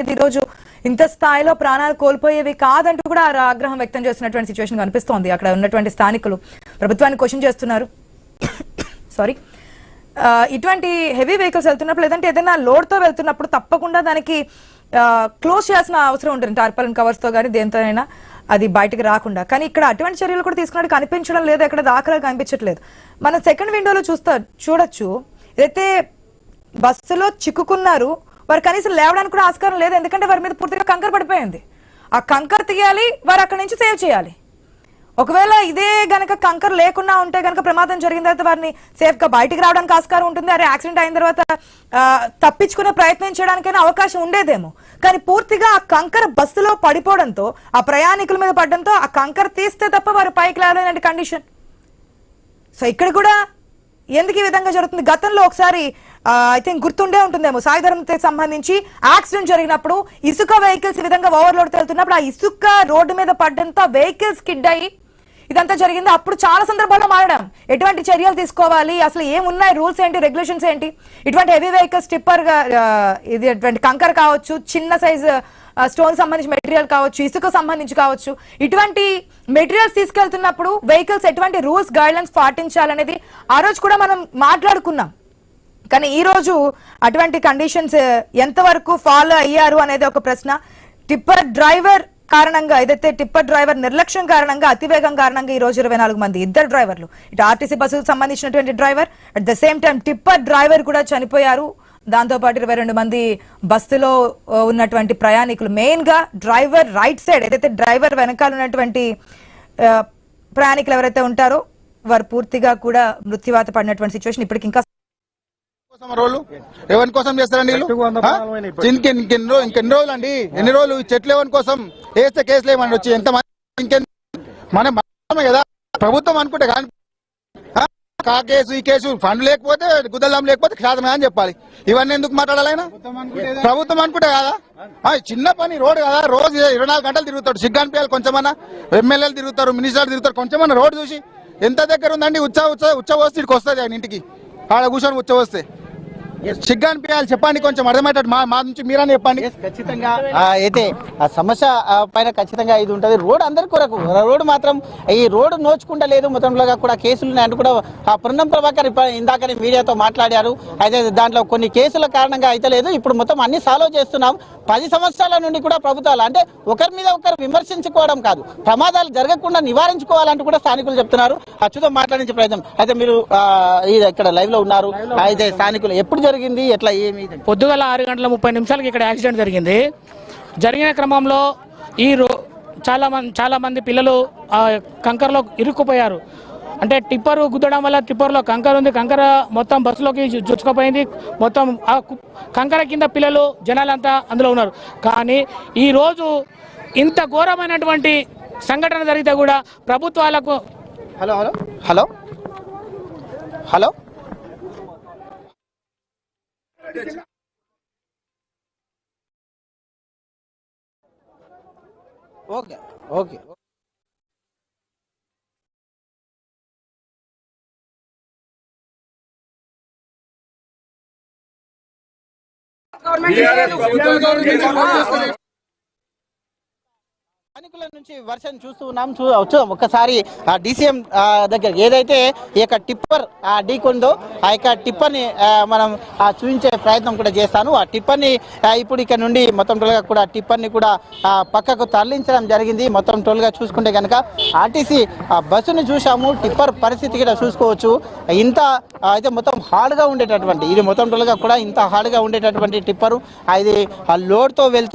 ఈ రోజు ఇంత స్థాయిలో ప్రాణాలు కోల్పోయేవి కాదంటూ కూడా ఆగ్రహం వ్యక్తం చేస్తున్నటువంటి సిచ్యువేషన్ కనిపిస్తోంది. అక్కడ ఉన్నటువంటి స్థానికులు ప్రభుత్వాన్ని క్వశ్చన్ చేస్తున్నారు. సారీ, ఇటువంటి హెవీ వెహికల్స్ వెళ్తున్నప్పుడు లేదంటే ఏదైనా లోడ్తో వెళ్తున్నప్పుడు తప్పకుండా దానికి క్లోజ్ చేయాల్సిన అవసరం ఉంటుంది, టార్పాలిన్ కవర్స్తో కానీ దేంతోనైనా అది బయటకు రాకుండా. కానీ ఇక్కడ అటువంటి చర్యలు కూడా తీసుకున్నట్టు కనిపించడం లేదు, ఎక్కడ దాఖలా కనిపించట్లేదు. మనం సెకండ్ విండోలో చూడొచ్చు, ఏదైతే బస్సులో చిక్కుకున్నారు వారు కనీసం లేవడానికి కూడా ఆస్కారం లేదు, ఎందుకంటే వారి మీద పూర్తిగా కంకర పడిపోయింది. ఆ కంకర తీయాలి, వారు అక్కడి నుంచి సేవ్ చేయాలి. ఒకవేళ ఇదే గనక కంకర్ లేకుండా ఉంటే గనక ప్రమాదం జరిగిన తర్వాత వారిని సేఫ్ గా బయటికి రావడానికి ఆస్కారం ఉంటుంది. అరే యాక్సిడెంట్ అయిన తర్వాత తప్పించుకునే ప్రయత్నం చేయడానికైనా అవకాశం ఉండేదేమో. కానీ పూర్తిగా ఆ కంకర బస్సులో పడిపోవడంతో, ఆ ప్రయాణికుల మీద పడడంతో ఆ కంకర తీస్తే తప్ప వారు పైకి లేవలేని కండిషన్. సో ఇక్కడ కూడా ఎందుకు ఈ విధంగా జరుగుతుంది? గతంలో ఒకసారి ఐ థింక్ గుర్తుండే ఉంటుందేమో, సాయిధరంకి సంబంధించి యాక్సిడెంట్ జరిగినప్పుడు ఇసుక వెహికల్స్ ఈ విధంగా ఓవర్లోడ్ వెళ్తున్నప్పుడు ఆ ఇసుక రోడ్డు మీద పడ్డంతో వెహికల్స్ స్కిడ్ అయ్యి ఇదంతా జరిగింది. అప్పుడు చాలా సందర్భాల్లో మారడం, ఎటువంటి చర్యలు తీసుకోవాలి, అసలు ఏమున్నాయి, రూల్స్ ఏంటి, రెగ్యులేషన్స్ ఏంటి, ఇటువంటి హెవీ వెహికల్స్ టిప్పర్ ఇది ఇటువంటి కంకర్ కావచ్చు, చిన్న సైజు స్టోన్ సంబంధించి మెటీరియల్ కావచ్చు, ఇసుక సంబంధించి కావచ్చు, ఇటువంటి మెటీరియల్స్ తీసుకెళ్తున్నప్పుడు వెహికల్స్ ఎటువంటి రూల్స్ గైడ్లైన్స్ పాటించాలనేది ఆ రోజు కూడా మనం మాట్లాడుకున్నాం. కానీ ఈ రోజు అటువంటి కండిషన్స్ ఎంతవరకు ఫాలో అయ్యారు అనేది ఒక ప్రశ్న. టిప్పర్ డ్రైవర్ కారణంగా, ఏదైతే టిప్పర్ డ్రైవర్ నిర్లక్ష్యం కారణంగా, అతివేగం కారణంగా ఈ రోజు 24 మంది, ఇద్దరు డ్రైవర్లు, ఇటు ఆర్టీసీ బస్సుకు సంబంధించినటువంటి driver, at the same time tipper driver కూడా చనిపోయారు. దాంతోపాటు 22 మంది బస్సులో ఉన్నటువంటి ప్రయాణికులు, మెయిన్ గా డ్రైవర్ రైట్ సైడ్, ఏదైతే డ్రైవర్ వెనకాల ఉన్నటువంటి ప్రయాణికులు ఎవరైతే ఉంటారో వారు పూర్తిగా కూడా మృత్యువాత పడినటువంటి సిచ్యువేషన్. ఇప్పటికి ఇంకా ఎవరి కోసం చేస్తారండి ఇంకెన్ని రోజులు అండి, ఎన్ని రోజులు చెట్లు ఎవరి కోసం వేస్తే కేసులు ఏమని వచ్చి ఎంతమంది మనం కదా ప్రభుత్వం అనుకుంటే కానీ ఆ కేసు ఈ కేసు ఫండ్ లేకపోతే గుద్దలం లేకపోతే సాధన అని చెప్పాలి. ఇవన్నీ ఎందుకు మాట్లాడాలైనా? ప్రభుత్వం అనుకుంటే కదా, చిన్న పని రోడ్డు కదా, రోజు 24 గంటలు తిరుగుతాడు. సిగ్గానిపియాలి కొంచెమన్నా, ఎమ్మెల్యేలు తిరుగుతారు, మినిస్టర్లు తిరుగుతారు, కొంచెమన్నా రోడ్డు చూసి ఎంత దగ్గర ఉందండి. ఉచ్చ వస్తే ఇక్కడికి వస్తుంది ఆయన ఇంటికి, ఆడ కూర్చొని ఉచ్చ వస్తే సిగ్గా అనిపించాలి. చెప్పండి, కొంచెం అర్థమయ్యేటట్టు మా నుంచి మీరని చెప్పండి. ఖచ్చితంగా అయితే ఆ సమస్య పైన ఖచ్చితంగా ఇది ఉంటుంది. రోడ్ అందరి కొరకు, రోడ్డు మాత్రం ఈ రోడ్డు నోచుకుంటా లేదు, మొత్తంలో కూడా కేసులు ఉన్నాయంటూ కూడా పొన్నం ప్రభాకర్ ఇందాకనే మీడియాతో మాట్లాడారు. అయితే దాంట్లో కొన్ని కేసుల కారణంగా అయితే లేదు, ఇప్పుడు మొత్తం అన్ని సాల్వ్ చేస్తున్నాం. 10 సంవత్సరాల నుండి కూడా ప్రభుత్వాలు అంటే ఒకరి మీద ఒకరు విమర్శించుకోవడం కాదు, ప్రమాదాలు జరగకుండా నివారించుకోవాలంటూ కూడా స్థానికులు చెప్తున్నారు. అచ్చుతో మాట్లాడించే ప్రయత్నం. అయితే మీరు ఇక్కడ లైవ్ లో ఉన్నారు, అయితే స్థానికులు ఎప్పుడు జరిగింది, ఎట్లా, ఏమి? పొద్దుగల 6:30 ఇక్కడ యాక్సిడెంట్ జరిగింది. జరిగిన క్రమంలో చాలా మంది పిల్లలు కంకరలో ఇరుక్కుపోయారు. అంటే టిప్పర్ గుద్దడం వల్ల టిప్పర్లో కంకర ఉంది, కంకర మొత్తం బస్సులోకి జుచ్చుకుపోయింది. మొత్తం ఆ కంకర కింద పిల్లలు జనాలంతా అందులో ఉన్నారు. కానీ ఈరోజు ఇంత ఘోరమైనటువంటి సంఘటన జరిగితే కూడా ప్రభుత్వాలకు hello hello hello hello okay okay స్థానికుల నుంచి వర్షం చూస్తూ ఉన్నాం. ఒక్కసారి DCM దగ్గర ఏదైతే ఈ యొక్క టిప్పర్ ఢీకొందో ఆ యొక్క టిప్పర్ని మనం చూపించే ప్రయత్నం కూడా చేస్తాను. ఆ టిప్పర్ని ఇప్పుడు ఇక్కడ నుండి మొత్తం టోల్గా కూడా టిప్పర్ని కూడా పక్కకు తరలించడం జరిగింది. మొత్తం టోల్గా చూసుకుంటే కనుక ఆర్టీసీ బస్సుని చూసాము, టిప్పర్ పరిస్థితి కూడా చూసుకోవచ్చు. ఇంత అయితే మొత్తం హార్డ్గా ఉండేటటువంటి, ఇది మొత్తం టోల్గా కూడా ఇంత హార్డ్గా ఉండేటటువంటి టిప్పరు, ఇది లోడ్తో వెళ్తూ